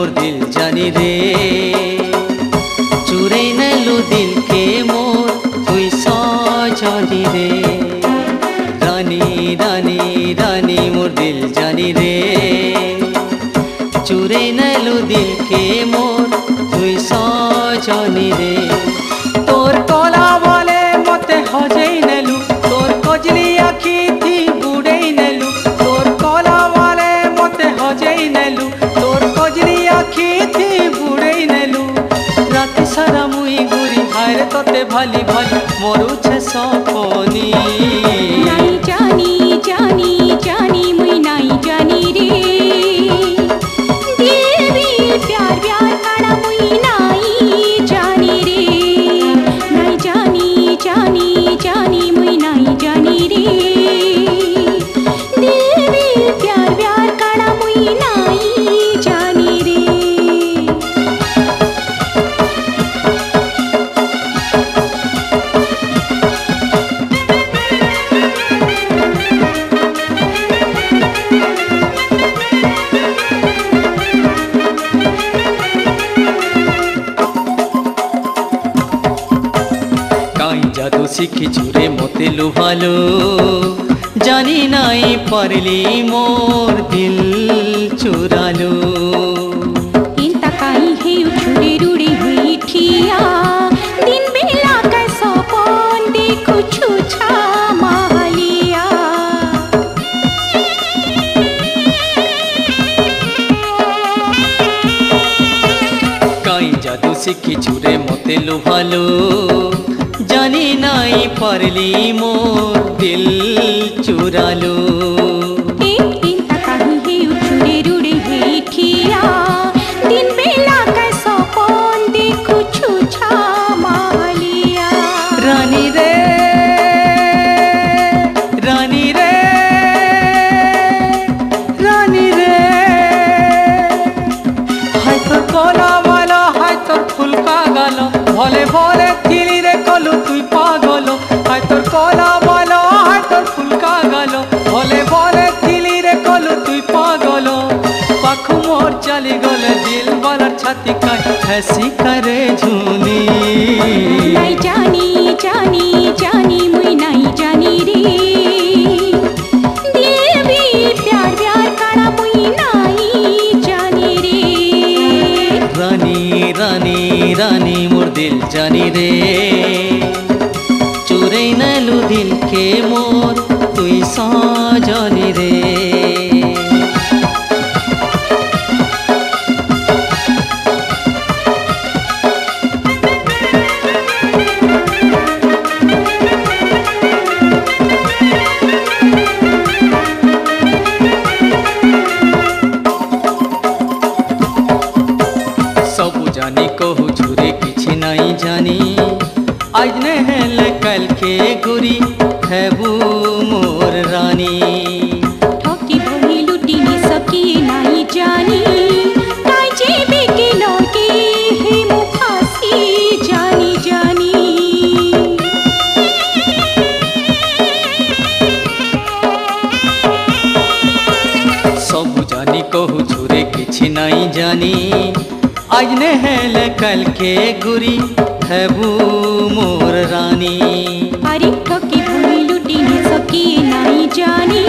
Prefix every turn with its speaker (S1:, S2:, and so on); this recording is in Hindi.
S1: मोर दिल जानी रे चुरे नेलु दिल के मोर तुई सजनी रे रानी रानी रानी मोर दिल जानी रे चुरे नेलु दिल के मोर तुई सजनी रे तोर कला वाले मते हजई नेलु तोर कजली आखी थी बुड़ई नेलु तोर कला वाले मते हजई नेलु तोर कजली आखी थी बुड़ई नेलु रात सारा मुई घुरी हाय तोते भाली भाली मरुछे सपनी
S2: नाई जानी जानी जानी मुई नाई जानी रे देवी प्यार प्यार काड़ा मुई नाई जानी रे नाई जानी जानी जानी मुई नाई जानी रे देवी प्यार प्यार काड़ा मुई नाई जानी रे
S1: जादू शिखी चुरे मोते लुभालो जानी नाई पारली मोर दिल चुरालो
S2: इंता काई है उछुरे रुड़े हुई ठिया दिन बेला का सपन देखो छुछा महलिया
S1: काई जादू शिखी चुरे मोते लुभालो जानी नाई पारली मोर दिल चुरालो
S2: इंता काई है उछुरे रुड़े हुई ठिया दिन बेला का सपन देखो छुछा महलिया
S1: रानी रे रानी रे रानी रे हाय तोर कोला वाला हाय तोर फुल का गालो भोले भोले तिली रे कलु तुई पागलो हाय तोर कोला वाला हाय तोर फुल का गालो भोले भोले तिली रे कलु तुई पागलो पाखु मोर चली गले दिल वाला छाती का हंसी करे झूनी
S2: नाई जानी जानी जानी मुई नाई जानी रे देवी प्यार प्यार काड़ा मुई नाई जानी रे
S1: रानी रानी रानी मोर दिल जानी रे चुरे नेलु दिल के मोर तुई सजनी रे सबु जानी कहू झुरे किछि नहीं जानी आज ने हेल कल के गुरी हैबू मोर रानी
S2: ठकी भई लुटी नि सकी नाई जानी काई जेबे के लौटे हे मुखासी जानी जानी
S1: सबु जानी कहू झुरे किछि नहीं जानी आज ने हेल कल के गुरी हैबू मोर रानी
S2: अरे ठकी भई लुटी नि सकी नाई जानी